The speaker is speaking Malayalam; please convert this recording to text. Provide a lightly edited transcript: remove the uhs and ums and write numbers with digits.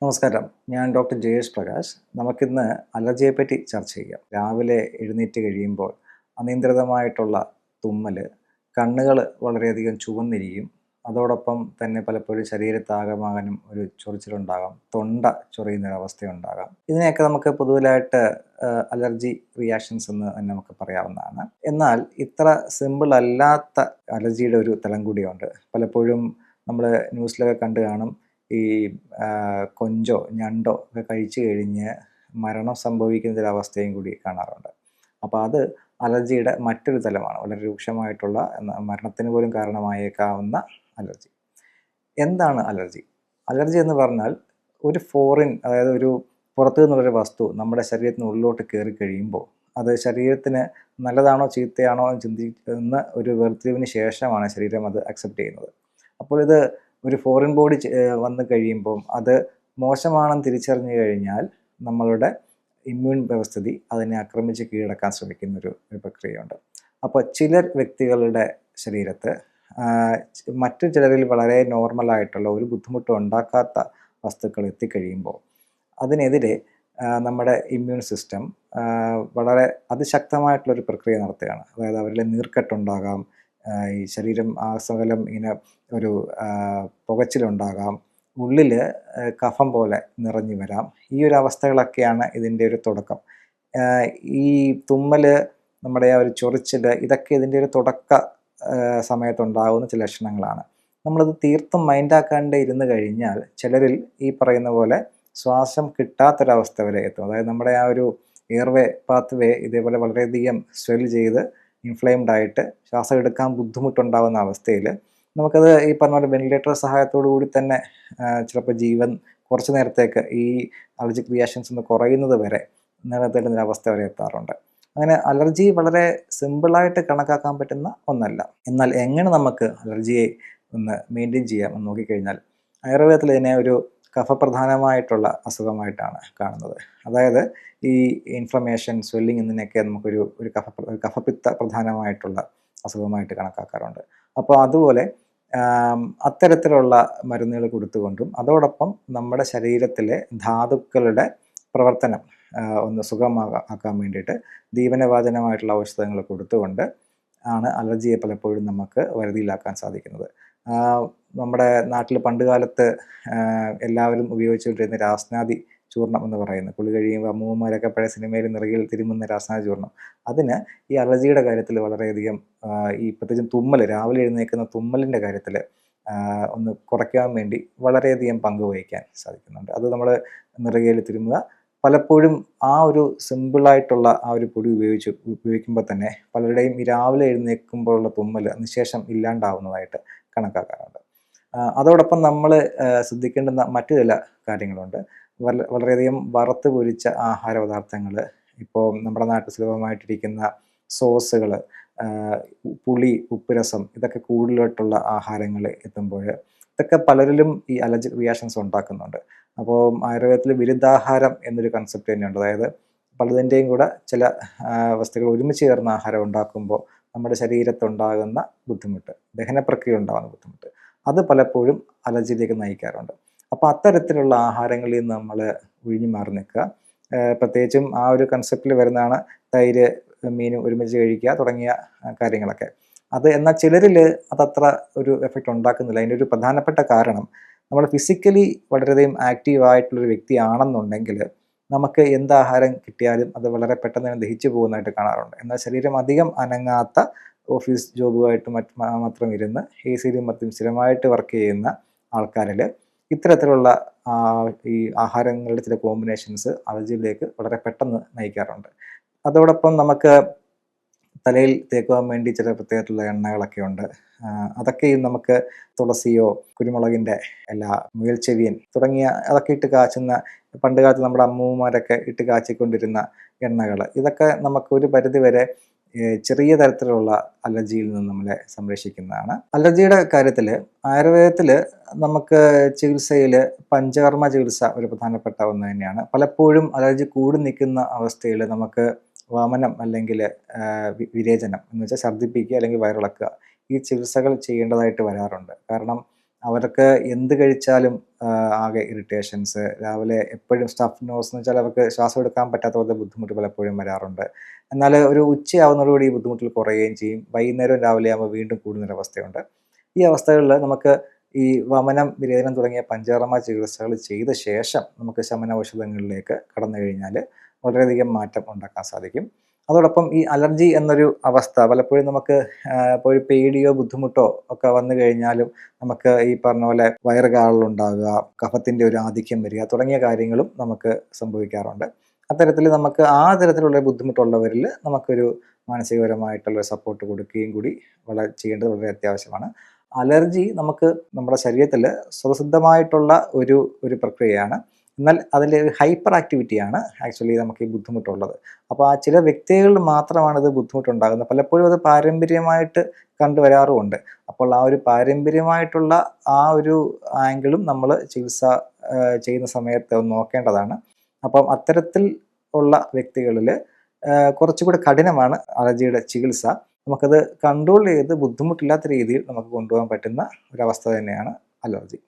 നമസ്കാരം. ഞാൻ ഡോക്ടർ ജയേഷ് പ്രകാശ്. നമുക്കിന്ന് അലർജിയെപ്പറ്റി ചർച്ച ചെയ്യാം. രാവിലെ എഴുന്നേറ്റ് കഴിയുമ്പോൾ അനിയന്ത്രിതമായിട്ടുള്ള തുമ്മൽ, കണ്ണുകൾ വളരെയധികം ചുവന്നിരിക്കും. അതോടൊപ്പം തന്നെ പലപ്പോഴും ശരീരത്താകമാനം ഒരു ചൊറിച്ചിലുണ്ടാകാം. തൊണ്ട ചൊറിയുന്നൊരവസ്ഥയുണ്ടാകാം. ഇതിനെയൊക്കെ നമുക്ക് പൊതുവിലായിട്ട് അലർജി റിയാക്ഷൻസ് എന്ന് തന്നെ നമുക്ക് പറയാവുന്നതാണ്. എന്നാൽ ഇത്ര സിമ്പിൾ അല്ലാത്ത അലർജിയുടെ ഒരു തലം കൂടിയുണ്ട്. പലപ്പോഴും നമ്മൾ ന്യൂസിലൊക്കെ കണ്ടു കാണും. ഈ കൊഞ്ചോ ഞണ്ടോ ഒക്കെ കഴിച്ചു കഴിഞ്ഞ് മരണം സംഭവിക്കുന്നൊരവസ്ഥയും കൂടി കാണാറുണ്ട്. അപ്പോൾ അത് അലർജിയുടെ മറ്റൊരു തലമാണ്. വളരെ രൂക്ഷമായിട്ടുള്ള മരണത്തിന് പോലും കാരണമായേക്കാവുന്ന അലർജി. എന്താണ് അലർജി? അലർജി എന്ന് പറഞ്ഞാൽ ഒരു ഫോറിൻ, അതായത് ഒരു പുറത്തു നിന്നുള്ളൊരു വസ്തു നമ്മുടെ ശരീരത്തിനുള്ളിലോട്ട് കയറി കഴിയുമ്പോൾ അത് ശരീരത്തിന് നല്ലതാണോ ചീത്തയാണോ എന്ന് ചിന്തിക്കുന്ന ഒരു വേർതിരിവിന് ശേഷമാണ് ശരീരം അത് അക്സെപ്റ്റ് ചെയ്യുന്നത്. അപ്പോൾ ഇത് ഒരു ഫോറിൻ ബോഡി വന്നു കഴിയുമ്പം അത് മോശമാണെന്ന് തിരിച്ചറിഞ്ഞു കഴിഞ്ഞാൽ നമ്മളുടെ ഇമ്മ്യൂൺ വ്യവസ്ഥിതി അതിനെ ആക്രമിച്ച് കീഴടക്കാൻ ശ്രമിക്കുന്നൊരു പ്രക്രിയയുണ്ട്. അപ്പോൾ ചില വ്യക്തികളുടെ ശരീരത്ത് മറ്റു ചിലരിൽ വളരെ നോർമലായിട്ടുള്ള ഒരു ബുദ്ധിമുട്ടും ഉണ്ടാക്കാത്ത വസ്തുക്കൾ എത്തിക്കഴിയുമ്പോൾ അതിനെതിരെ നമ്മുടെ ഇമ്മ്യൂൺ സിസ്റ്റം വളരെ അതിശക്തമായിട്ടുള്ളൊരു പ്രക്രിയ നടത്തുകയാണ്. അതായത് അവരിൽ നീർക്കെട്ടുണ്ടാകാം, ഈ ശരീരം ആസകലം ഇങ്ങനെ ഒരു പുകച്ചിലുണ്ടാകാം, ഉള്ളിൽ കഫം പോലെ നിറഞ്ഞു വരാം. ഈ ഒരു അവസ്ഥകളൊക്കെയാണ് ഇതിൻ്റെ ഒരു തുടക്കം. ഈ തുമ്മൽ, നമ്മുടെ ആ ഒരു ചൊറിച്ചിൽ, ഇതൊക്കെ ഇതിൻ്റെ ഒരു തുടക്ക സമയത്തുണ്ടാകുന്ന ചില ലക്ഷണങ്ങളാണ്. നമ്മളത് തീർത്തും മൈൻഡാക്കാണ്ട് ഇരുന്ന് കഴിഞ്ഞാൽ ചിലരിൽ ഈ പറയുന്ന പോലെ ശ്വാസം കിട്ടാത്തൊരവസ്ഥ വരെ എത്തും. അതായത് നമ്മുടെ ആ ഒരു എയർവേ പാത്ത് ഇതേപോലെ വളരെയധികം സ്വെൽ ചെയ്ത് ഇൻഫ്ലെയിംഡ് ആയിട്ട് ശ്വാസം എടുക്കാൻ ബുദ്ധിമുട്ടുണ്ടാകുന്ന അവസ്ഥയിൽ നമുക്കത് ഈ പറഞ്ഞ പോലെ വെന്റിലേറ്റർ സഹായത്തോടു കൂടി തന്നെ ചിലപ്പോൾ ജീവൻ കുറച്ച് നേരത്തേക്ക് ഈ അലർജിക് റിയാക്ഷൻസ് ഒന്ന് കുറയുന്നത് വരെ നിലനിർത്തേണ്ടുന്ന അവസ്ഥ വരെ എത്താറുണ്ട്. അങ്ങനെ അലർജി വളരെ സിമ്പിളായിട്ട് കണക്കാക്കാൻ പറ്റുന്ന ഒന്നല്ല. എന്നാൽ എങ്ങനെ നമുക്ക് അലർജിയെ ഒന്ന് മെയിൻറ്റെയിൻ ചെയ്യാം എന്ന് നോക്കിക്കഴിഞ്ഞാൽ ആയുർവേദത്തിൽ ഇതിനെ ഒരു കഫപ്രധാനമായിട്ടുള്ള അസുഖമായിട്ടാണ് കാണുന്നത്. അതായത് ഈ ഇൻഫ്ലമേഷൻ, സ്വെല്ലിങ് എന്നിവയൊക്കെ നമുക്കൊരു കഫപിത്ത പ്രധാനമായിട്ടുള്ള അസുഖമായിട്ട് കണക്കാക്കാറുണ്ട്. അപ്പോൾ അതുപോലെ അത്തരത്തിലുള്ള മരുന്നുകൾ കൊടുത്തുകൊണ്ടും അതോടൊപ്പം നമ്മുടെ ശരീരത്തിലെ ധാതുക്കളുടെ പ്രവർത്തനം ഒന്ന് സുഗമമാക്കാൻ വേണ്ടിയിട്ട് ദീപനവാചനമായിട്ടുള്ള ഔഷധങ്ങൾ കൊടുത്തുകൊണ്ട് ആണ് അലർജിയെ പലപ്പോഴും നമുക്ക് വരുതിയിലാക്കാൻ സാധിക്കുന്നത്. നമ്മുടെ നാട്ടിൽ പണ്ട് കാലത്ത് എല്ലാവരും ഉപയോഗിച്ചുകൊണ്ടിരുന്ന രാസ്നാദി ചൂർണം എന്ന് പറയുന്നത്, കുളി കഴിയുമ്പോൾ അമ്മൂമ്മമാരൊക്കെ പഴയ സിനിമയിൽ നിറകിൽ തിരുമുന്ന രാസ്നാദി ചൂർണം, അതിന് ഈ അലർജിയുടെ കാര്യത്തിൽ വളരെയധികം ഈ പ്രത്യേകിച്ചും തുമ്മൽ, രാവിലെ എഴുന്നേൽക്കുന്ന തുമ്മലിൻ്റെ കാര്യത്തിൽ ഒന്ന് കുറയ്ക്കാൻ വേണ്ടി വളരെയധികം പങ്കുവഹിക്കാൻ സാധിക്കുന്നുണ്ട്. അത് നമ്മൾ നിറകയിൽ തിരുമുക. പലപ്പോഴും ആ ഒരു സിമ്പിളായിട്ടുള്ള ആ ഒരു പൊടി ഉപയോഗിക്കുമ്പോൾ തന്നെ പലരുടെയും ഈ രാവിലെ എഴുന്നേൽക്കുമ്പോഴുള്ള തുമ്മൽ അതിനുശേഷം ഇല്ലാണ്ടാവുന്നതായിട്ട് കണക്കാക്കാറുണ്ട്. അതോടൊപ്പം നമ്മൾ ശ്രദ്ധിക്കേണ്ടുന്ന മറ്റു ചില കാര്യങ്ങളുണ്ട്. വളരെയധികം വറുത്ത് പൊരിച്ച ആഹാര പദാർത്ഥങ്ങൾ, ഇപ്പോൾ നമ്മുടെ നാട്ടിൽ സുലഭമായിട്ടിരിക്കുന്ന സോസുകൾ, പുളി, ഉപ്പുരസം, ഇതൊക്കെ കൂടുതലായിട്ടുള്ള ആഹാരങ്ങൾ എത്തുമ്പോൾ ഇതൊക്കെ പലരിലും ഈ അലർജിക് റിയാക്ഷൻസ് ഉണ്ടാക്കുന്നുണ്ട്. അപ്പോൾ ആയുർവേദത്തിൽ വിരുദ്ധാഹാരം എന്നൊരു കൺസെപ്റ്റ് തന്നെയുണ്ട്. അതായത് പലതിൻ്റെയും കൂടെ ചില വസ്തുക്കൾ ഒരുമിച്ച് ചേർന്ന ആഹാരം ഉണ്ടാക്കുമ്പോൾ നമ്മുടെ ശരീരത്തുണ്ടാകുന്ന ബുദ്ധിമുട്ട്, ദഹനപ്രക്രിയ ഉണ്ടാകുന്ന ബുദ്ധിമുട്ട്, അത് പലപ്പോഴും അലർജിയിലേക്ക് നയിക്കാറുണ്ട്. അപ്പോൾ അത്തരത്തിലുള്ള ആഹാരങ്ങളിൽ നിന്ന് നമ്മൾ ഒഴിഞ്ഞു മാറി നിൽക്കുക. പ്രത്യേകിച്ചും ആ ഒരു കൺസെപ്റ്റിൽ വരുന്നതാണ് തൈര്, മീനും ഒരുമിച്ച് കഴിക്കുക തുടങ്ങിയ കാര്യങ്ങളൊക്കെ. എന്നാൽ ചിലരിൽ അതത്ര ഒരു എഫക്റ്റ് ഉണ്ടാക്കുന്നില്ല. അതിൻ്റെ ഒരു പ്രധാനപ്പെട്ട കാരണം, നമ്മൾ ഫിസിക്കലി വളരെയധികം ആക്റ്റീവായിട്ടുള്ളൊരു വ്യക്തിയാണെന്നുണ്ടെങ്കിൽ നമുക്ക് എന്ത് ആഹാരം കിട്ടിയാലും അത് വളരെ പെട്ടെന്ന് തന്നെ ദഹിച്ചു പോകുന്നതായിട്ട് കാണാറുണ്ട്. എന്നാൽ ശരീരം അധികം അനങ്ങാത്ത, ഓഫീസ് ജോബുമായിട്ട് മാത്രം ഇരുന്ന് എ സിയിലും മറ്റും സ്ഥിരമായിട്ട് വർക്ക് ചെയ്യുന്ന ആൾക്കാരിൽ ഇത്തരത്തിലുള്ള ഈ ആഹാരങ്ങളുടെ ചില കോമ്പിനേഷൻസ് അലർജിയിലേക്ക് വളരെ പെട്ടെന്ന് നയിക്കാറുണ്ട്. അതോടൊപ്പം നമുക്ക് തലയിൽ തേക്കുവാൻ വേണ്ടി ചില പ്രത്യേകത്തിലുള്ള എണ്ണകളൊക്കെ ഉണ്ട്. അതൊക്കെയും നമുക്ക് തുളസിയോ കുരുമുളകിൻ്റെ ഇല, മുയൽച്ചെവിയൻ തുടങ്ങിയ അതൊക്കെ ഇട്ട് കാച്ചുന്ന, പണ്ട് കാലത്ത് നമ്മുടെ അമ്മൂമ്മമാരൊക്കെ ഇട്ട് കാച്ചിക്കൊണ്ടിരുന്ന എണ്ണകൾ, ഇതൊക്കെ നമുക്ക് ഒരു പരിധിവരെ ചെറിയ തരത്തിലുള്ള അലർജിയിൽ നിന്ന് നമ്മളെ സംരക്ഷിക്കുന്നതാണ്. അലർജിയുടെ കാര്യത്തിൽ ആയുർവേദത്തിൽ നമുക്ക് ചികിത്സയിൽ പഞ്ചകർമ്മ ചികിത്സ ഒരു പ്രധാനപ്പെട്ട ഒന്ന് തന്നെയാണ്. പലപ്പോഴും അലർജി കൂടി നിൽക്കുന്ന അവസ്ഥയിൽ നമുക്ക് വമനം അല്ലെങ്കിൽ വിരേചനം എന്ന് വെച്ചാൽ ഛർദ്ദിപ്പിക്കുക അല്ലെങ്കിൽ വയറിളക്കുക, ഈ ചികിത്സകൾ ചെയ്യേണ്ടതായിട്ട് വരാറുണ്ട്. കാരണം അവർക്ക് എന്ത് കഴിച്ചാലും ആകെ ഇറിറ്റേഷൻസ്, രാവിലെ എപ്പോഴും സ്റ്റഫ് നോസ് എന്ന് വെച്ചാൽ അവർക്ക് ശ്വാസം എടുക്കാൻ പറ്റാത്ത പോലത്തെ ബുദ്ധിമുട്ട് പലപ്പോഴും വരാറുണ്ട്. എന്നാൽ ഒരു ഉച്ചയാവുന്നതോടുകൂടി ഈ ബുദ്ധിമുട്ടുകൾ കുറയുകയും ചെയ്യും. വൈകുന്നേരവും രാവിലെ ആകുമ്പോൾ വീണ്ടും കൂടുന്നൊരവസ്ഥയുണ്ട്. ഈ അവസ്ഥകളിൽ നമുക്ക് ഈ വമനം, വിരേചനം തുടങ്ങിയ പഞ്ചകർമ്മ ചികിത്സകൾ ചെയ്ത ശേഷം നമുക്ക് ശമന ഔഷധങ്ങളിലേക്ക് കടന്നു കഴിഞ്ഞാൽ വളരെയധികം മാറ്റം ഉണ്ടാക്കാൻ സാധിക്കും. അതോടൊപ്പം ഈ അലർജി എന്നൊരു അവസ്ഥ പലപ്പോഴും നമുക്ക് ഇപ്പോൾ ഒരു പേടിയോ ബുദ്ധിമുട്ടോ ഒക്കെ വന്നു കഴിഞ്ഞാലും നമുക്ക് ഈ പറഞ്ഞ പോലെ വയറ് കാളലുണ്ടാകുക, കഫത്തിൻ്റെ ഒരു ആധിക്യം വരിക തുടങ്ങിയ കാര്യങ്ങളും നമുക്ക് സംഭവിക്കാറുണ്ട്. അത്തരത്തിൽ നമുക്ക് ആ തരത്തിലുള്ള ബുദ്ധിമുട്ടുള്ളവരിൽ നമുക്കൊരു മാനസികപരമായിട്ടുള്ള സപ്പോർട്ട് കൊടുക്കുകയും കൂടി ചെയ്യേണ്ടത് വളരെ അത്യാവശ്യമാണ്. അലർജി നമുക്ക് നമ്മുടെ ശരീരത്തിൽ സ്വതസിദ്ധമായിട്ടുള്ള ഒരു പ്രക്രിയയാണ്. എന്നാൽ അതിൽ ഹൈപ്പർ ആക്ടിവിറ്റിയാണ് ആക്ച്വലി നമുക്ക് ഈ ബുദ്ധിമുട്ടുള്ളത്. അപ്പോൾ ആ ചില വ്യക്തികളിൽ മാത്രമാണ് ഇത് ബുദ്ധിമുട്ടുണ്ടാകുന്നത്. പലപ്പോഴും അത് പാരമ്പര്യമായിട്ട് കണ്ടുവരാറുമുണ്ട്. അപ്പോൾ ആ ഒരു പാരമ്പര്യമായിട്ടുള്ള ആ ഒരു ആംഗിളും നമ്മൾ ചികിത്സ ചെയ്യുന്ന സമയത്ത് ഒന്ന് നോക്കേണ്ടതാണ്. അപ്പം അത്തരത്തിൽ ഉള്ള വ്യക്തികളിൽ കുറച്ചുകൂടി കഠിനമാണ് അലർജിയുടെ ചികിത്സ. നമുക്കത് കൺട്രോൾ ചെയ്ത് ബുദ്ധിമുട്ടില്ലാത്ത രീതിയിൽ നമുക്ക് കൊണ്ടുപോകാൻ പറ്റുന്ന ഒരവസ്ഥ തന്നെയാണ് അലർജി.